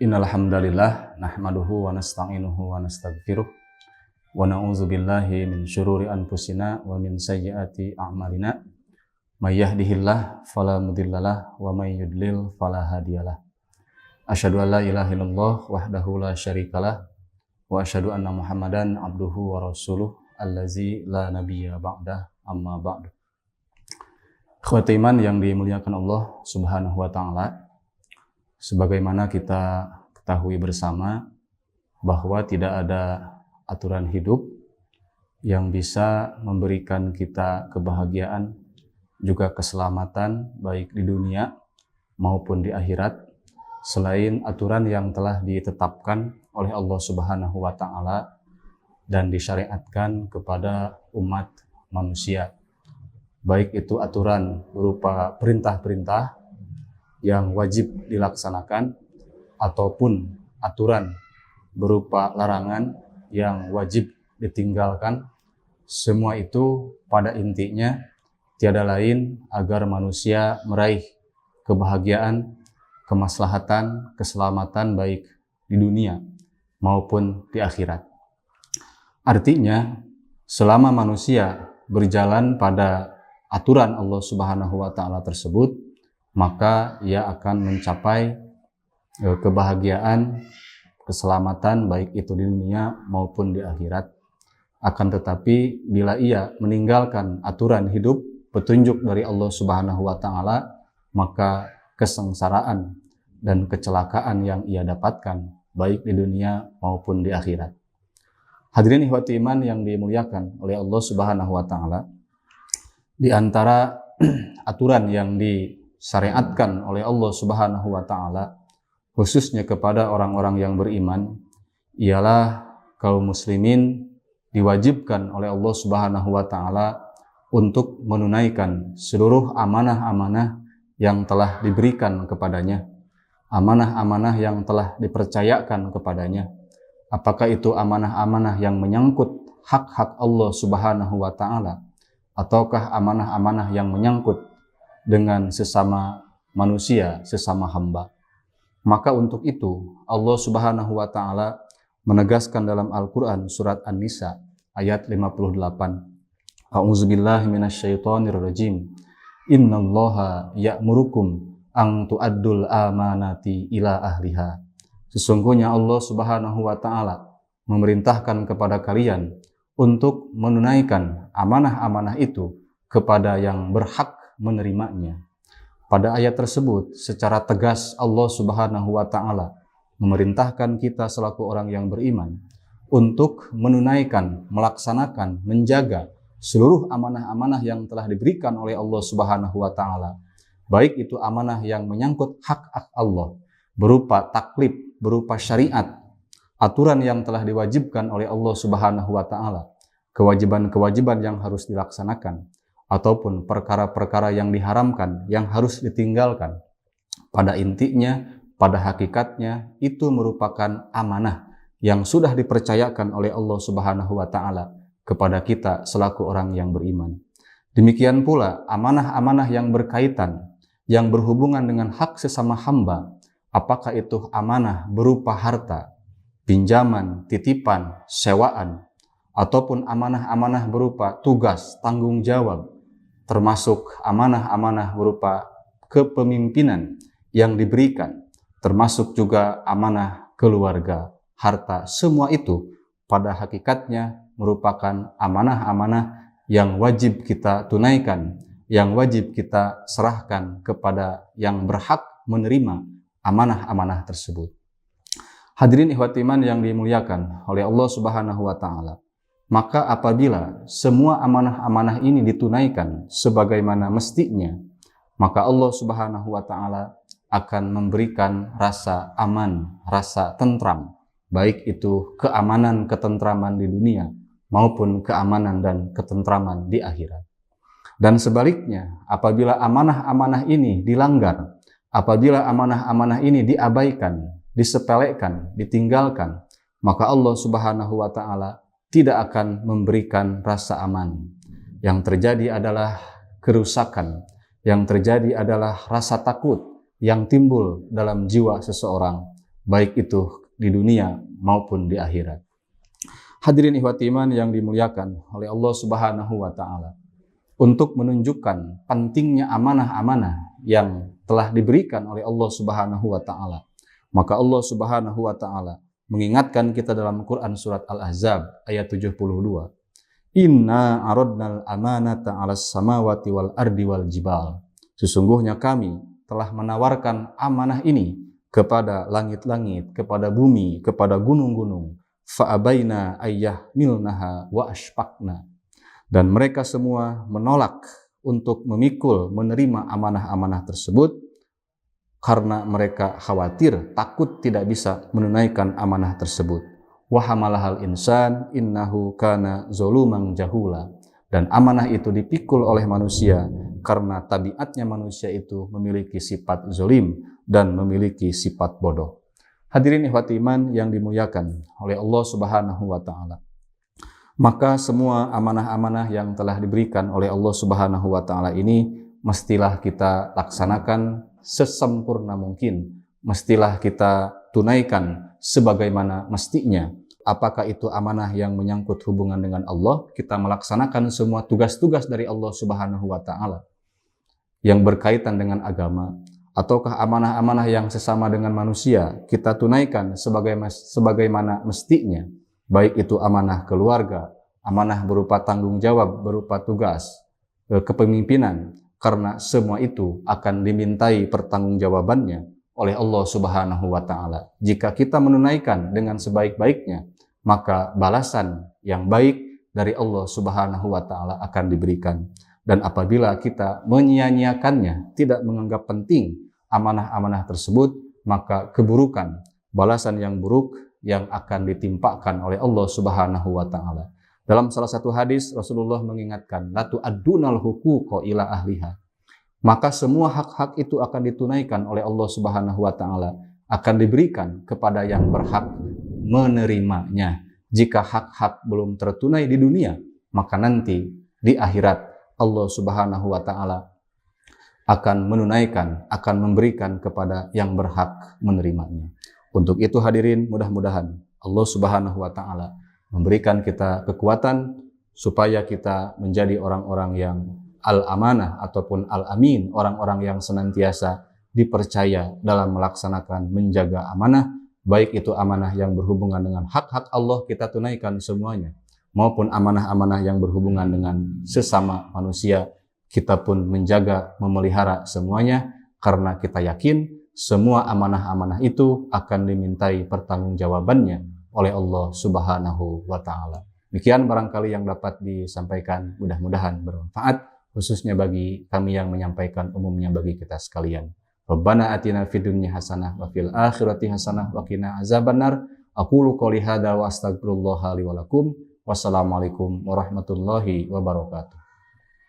Innal hamdalillah nahmaduhu wa nasta'inuhu wa nastaghfiruh wa na'udzu billahi min syururi anfusina wa min sayyiati a'malina. May yahdihillahu fala mudhillalah wa may yudlil fala hadiyalah. Asyhadu an la ilaha illallah wahdahu la syarikalah wa asyhadu anna Muhammadan abduhu wa rasuluh allazi la nabiyya ba'dah, amma ba'du. Ikhwati iman yang dimuliakan Allah Subhanahu wa taala, sebagaimana kita ketahui bersama bahwa tidak ada aturan hidup yang bisa memberikan kita kebahagiaan juga keselamatan baik di dunia maupun di akhirat selain aturan yang telah ditetapkan oleh Allah Subhanahu wa taala dan disyariatkan kepada umat manusia. Baik itu aturan berupa perintah-perintah yang wajib dilaksanakan ataupun aturan berupa larangan yang wajib ditinggalkan. Semua itu pada intinya tiada lain agar manusia meraih kebahagiaan, kemaslahatan, keselamatan baik di dunia maupun di akhirat. Artinya, selama manusia berjalan pada aturan Allah Subhanahu wa taala tersebut, maka ia akan mencapai kebahagiaan, keselamatan baik itu di dunia maupun di akhirat. Akan tetapi bila ia meninggalkan aturan hidup, petunjuk dari Allah Subhanahu wa taala, maka kesengsaraan dan kecelakaan yang ia dapatkan baik di dunia maupun di akhirat. Hadirin ikhwati iman yang dimuliakan oleh Allah Subhanahu wa taala, di antara aturan yang disyariatkan oleh Allah Subhanahu wa taala khususnya kepada orang-orang yang beriman ialah kaum muslimin diwajibkan oleh Allah Subhanahu wa taala untuk menunaikan seluruh amanah-amanah yang telah diberikan kepadanya, amanah-amanah yang telah dipercayakan kepadanya. Apakah itu amanah-amanah yang menyangkut hak-hak Allah Subhanahu wa taala ataukah amanah-amanah yang menyangkut dengan sesama manusia, sesama hamba. Maka untuk itu Allah Subhanahu wa taala menegaskan dalam Al-Qur'an surat An-Nisa ayat 58. A'udzubillahi minasyaitonir rajim. Innallaha ya'murukum an tu'addul amanati ila ahliha. Sesungguhnya Allah Subhanahu wa taala memerintahkan kepada kalian untuk menunaikan amanah-amanah itu kepada yang berhak menerimanya. Pada ayat tersebut secara tegas Allah Subhanahu wa taala memerintahkan kita selaku orang yang beriman untuk menunaikan, melaksanakan, menjaga seluruh amanah-amanah yang telah diberikan oleh Allah Subhanahu wa taala. Baik itu amanah yang menyangkut hak-hak Allah berupa taklif, berupa syariat, aturan yang telah diwajibkan oleh Allah Subhanahu wa taala, kewajiban-kewajiban yang harus dilaksanakan, ataupun perkara-perkara yang diharamkan yang harus ditinggalkan. Pada intinya, pada hakikatnya itu merupakan amanah yang sudah dipercayakan oleh Allah Subhanahu wa taala kepada kita selaku orang yang beriman. Demikian pula amanah-amanah yang berkaitan, yang berhubungan dengan hak sesama hamba, apakah itu amanah berupa harta, pinjaman, titipan, sewaan, ataupun amanah-amanah berupa tugas, tanggung jawab, termasuk amanah-amanah berupa kepemimpinan yang diberikan, termasuk juga amanah keluarga, harta, semua itu pada hakikatnya merupakan amanah-amanah yang wajib kita tunaikan, yang wajib kita serahkan kepada yang berhak menerima amanah-amanah tersebut. Hadirin ikhwati iman yang dimuliakan oleh Allah Subhanahu wa taala, maka apabila semua amanah-amanah ini ditunaikan sebagaimana mestinya, maka Allah Subhanahu wa taala akan memberikan rasa aman, rasa tentram, baik itu keamanan, ketentraman di dunia maupun keamanan dan ketentraman di akhirat. Dan sebaliknya, apabila amanah-amanah ini dilanggar, apabila amanah-amanah ini diabaikan, disepelekan, ditinggalkan, maka Allah Subhanahu wa taala tidak akan memberikan rasa aman. Yang terjadi adalah kerusakan, yang terjadi adalah rasa takut yang timbul dalam jiwa seseorang, baik itu di dunia maupun di akhirat. Hadirin ikhwati iman yang dimuliakan oleh Allah Subhanahu wa taala, untuk menunjukkan pentingnya amanah-amanah yang telah diberikan oleh Allah Subhanahu wa taala, maka Allah Subhanahu wa taala mengingatkan kita dalam Quran surat Al-Ahzab ayat 72. Inna aradnal amanata 'alas samawati wal ardi wal jibal. Sesungguhnya kami telah menawarkan amanah ini kepada langit-langit, kepada bumi, kepada gunung-gunung. Fa'abaina ayyahmilnaha wa ashfaqna. Dan mereka semua menolak untuk memikul, menerima amanah-amanah tersebut karena mereka khawatir, takut tidak bisa menunaikan amanah tersebut. Wa hamalahal insan innahu kana zaluman jahula. Dan amanah itu dipikul oleh manusia karena tabiatnya manusia itu memiliki sifat zalim dan memiliki sifat bodoh. Hadirin ikhwati iman yang dimuliakan oleh Allah Subhanahu wa taala. Maka semua amanah-amanah yang telah diberikan oleh Allah Subhanahu wa taala ini mestilah kita laksanakan sesempurna mungkin, mestilah kita tunaikan sebagaimana mestinya. Apakah itu amanah yang menyangkut hubungan dengan Allah, kita melaksanakan semua tugas-tugas dari Allah Subhanahu wa taala yang berkaitan dengan agama, ataukah amanah-amanah yang sesama dengan manusia kita tunaikan sebagaimana mestinya, baik itu amanah keluarga, amanah berupa tanggung jawab, berupa tugas kepemimpinan, karena semua itu akan dimintai pertanggungjawabannya oleh Allah Subhanahu wa taala. Jika kita menunaikan dengan sebaik-baiknya, maka balasan yang baik dari Allah Subhanahu wa taala akan diberikan. Dan apabila kita menyia-nyiakannya, tidak menganggap penting amanah-amanah tersebut, maka keburukan, balasan yang buruk yang akan ditimpakan oleh Allah Subhanahu wa taala. Dalam salah satu hadis Rasulullah mengingatkan, la tu'addunal huquqa ila ahliha. Maka semua hak-hak itu akan ditunaikan oleh Allah Subhanahu wa taala, akan diberikan kepada yang berhak menerimanya. Jika hak-hak belum tertunai di dunia, maka nanti di akhirat Allah Subhanahu wa taala akan menunaikan, akan memberikan kepada yang berhak menerimanya. Untuk itu hadirin, mudah-mudahan Allah Subhanahu wa taala memberikan kita kekuatan supaya kita menjadi orang-orang yang al-amanah ataupun al-amin, orang-orang yang senantiasa dipercaya dalam melaksanakan menjaga amanah, baik itu amanah yang berhubungan dengan hak-hak Allah kita tunaikan semuanya, maupun amanah-amanah yang berhubungan dengan sesama manusia, kita pun menjaga, memelihara semuanya, karena kita yakin semua amanah-amanah itu akan dimintai pertanggungjawabannya oleh Allah Subhanahu wa taala. Demikian barangkali yang dapat disampaikan, mudah-mudahan bermanfaat, khususnya bagi kami yang menyampaikan, umumnya bagi kita sekalian. Rabbana atina fid dunya hasanah wa fil akhirati hasanah wa qina azabannar. Aqulu qouli hadza wa astaghfirullaha li wa lakum. Wassalamualaikum warahmatullahi wabarakatuh.